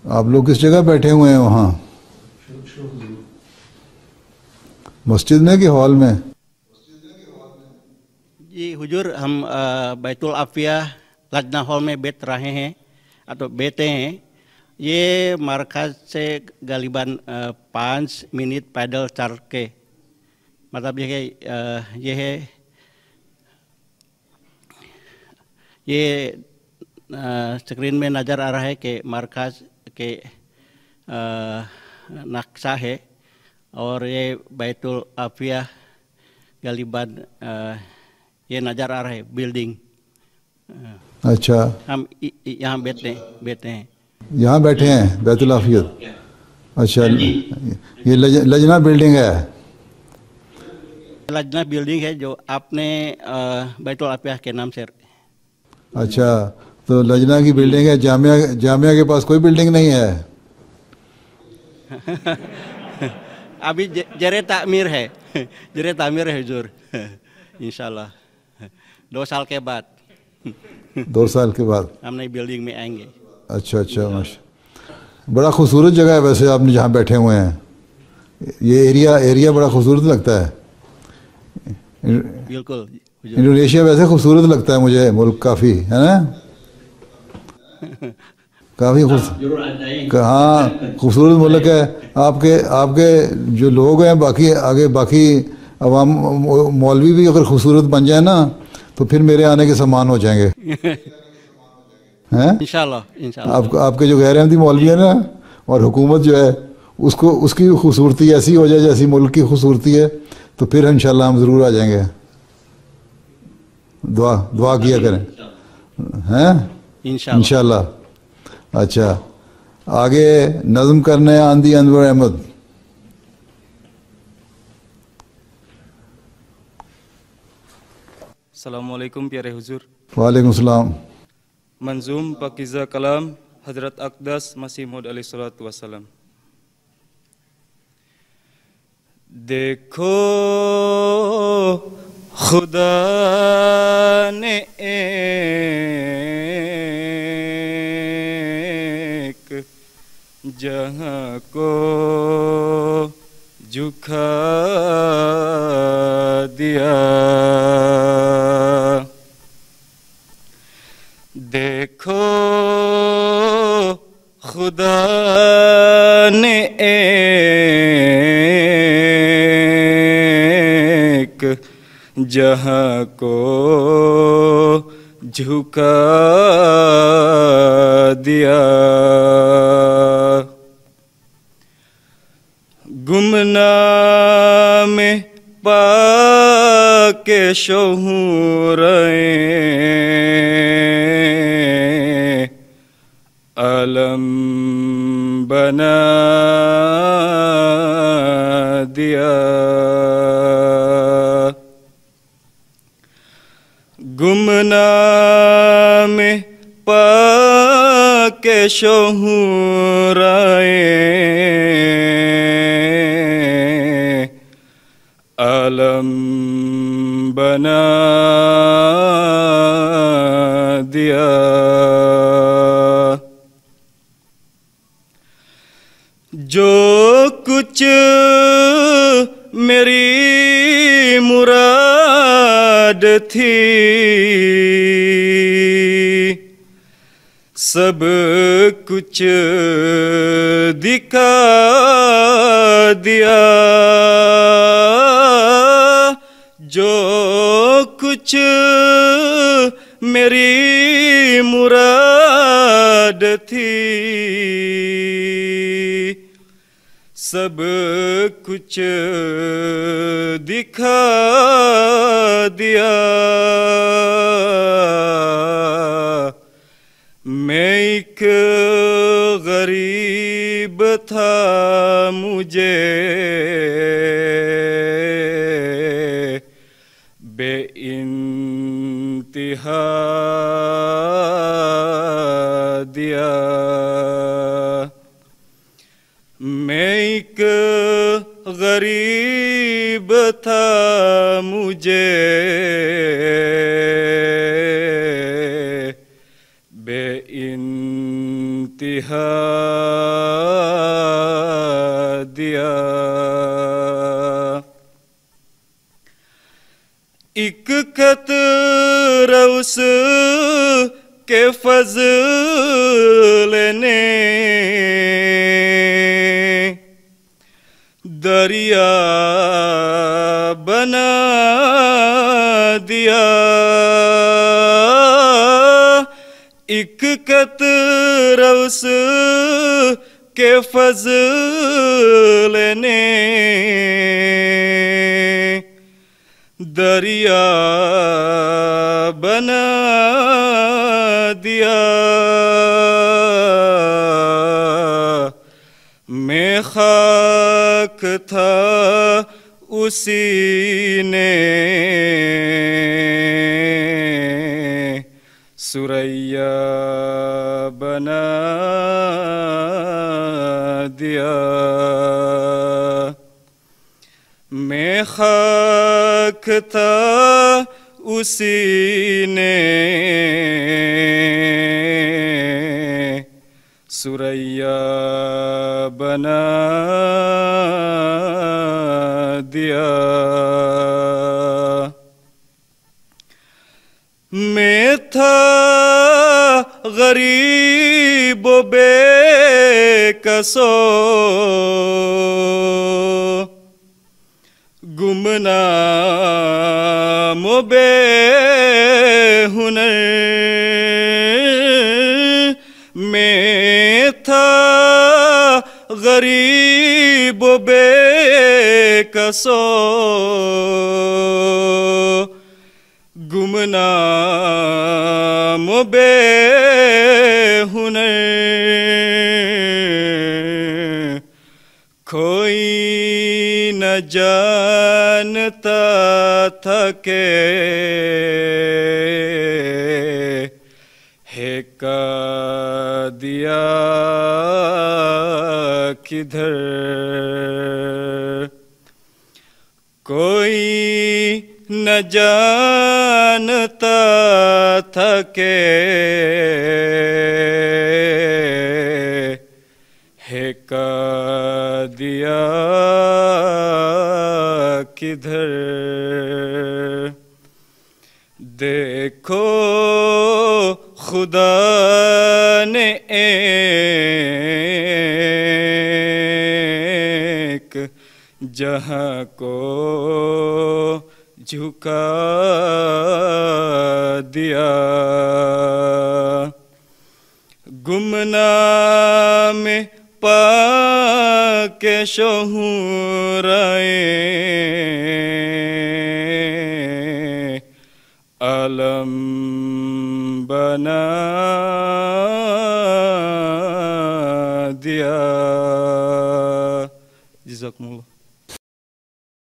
आप लोग किस जगह बैठे हुए हैं वहाँ? मस्जिद में कि हॉल में? जी हुजूर, हम बैतुल आफिया लजना हॉल में बैठ रहे हैं atau बैठे हैं। ये मरकज से गालिबन 5 मिनट पैदल चल के, मतलब ये है ये स्क्रीन में नज़र आ रहा है कि मरकज के नक्शा है, और ये बैतुल आफिया गालिबन ये नज़र आ रहा है बिल्डिंग। अच्छा, हम यहाँ बैठते हैं। यहाँ बैठे हैं बैतुल आफियत। अच्छा, ये लजना बिल्डिंग है? लजना बिल्डिंग है जो आपने बैतुल आफिया के नाम से। अच्छा, तो लजना की बिल्डिंग है, जामिया जामिया के पास कोई बिल्डिंग नहीं है? अभी जरे तामीर है, जरे तामीर है हुजूर, इंशाल्लाह 2 साल के बाद। 2 साल के बाद हम नई बिल्डिंग में आएंगे। अच्छा अच्छा, माशा, बड़ा खूबसूरत जगह है वैसे आपने जहाँ बैठे हुए हैं। ये एरिया बड़ा खूबसूरत लगता है। बिल्कुल, इंडोनेशिया वैसे खूबसूरत लगता है मुझे, मुल्क काफ़ी है ना, काफ़ी हाँ खूबसूरत मुल्क है। आपके आपके जो लोग हैं बाकी आगे बाकी अवाम मौलवी भी अगर खूबसूरत बन जाए ना तो फिर मेरे आने के समान हो जाएंगे हैं इंशाल्लाह इंशाल्लाह। आपके जो गैर अहमदी मौलवी है ना, और हुकूमत जो है उसको उसकी खूबसूरती ऐसी हो जाए जैसी मुल्क की खूबसूरती है, तो फिर इंशाल्लाह हम ज़रूर आ जाएंगे। दुआ किया करें हैं इंशाल्लाह। अच्छा, आगे नज़म करने आंदी अनवर अहमद। अस्सलामुअलैकुम प्यारे हुजूर। वालेकुम सलाम। मंजूम पाकीज़ा कलाम हज़रत अक़दस मसीह मौऊद अलैहिस्सलातु वस्सलाम। देखो खुदा ने एक जहां को झुका दिया, देखो खुदा ने एक जहां को झुका दिया। गुमनाम पाके शोहूरें अलम बना दिया। गुमनाम पाके शोहूरें अलम बना दिया। जो कुछ मेरी मुराद थी सब कुछ दिखा दिया। जो कुछ मेरी मुराद थी सब कुछ दिखा दिया। मैं एक गरीब था, मुझे बेइंतिहा दिया। मैं एक गरीब था, मुझे बेइंतिहा इंतहा दिया। एक कतरा उस के फज़ल ने दरिया बना दिया। एक कतरा उस के फज़ल ने दरिया बना दिया। मैं खाक था उसी ने सुरैया बना दिया। मैं खाक था उसी ने सुरैया बना दिया। मैं था गरीब बेकसो गुमनाम बेहुनर। मैं था गरीब बेकसो गुमनाम बेहुनर। कोई न जानता था के है का दिया किधर। कोई न जानता था के है का दिया किधर। देखो खुदा ने एक जहां को झुका दिया। गुमनाम पाके शोहराए आलम बना दिया। जज़ाकुमुल्लाह।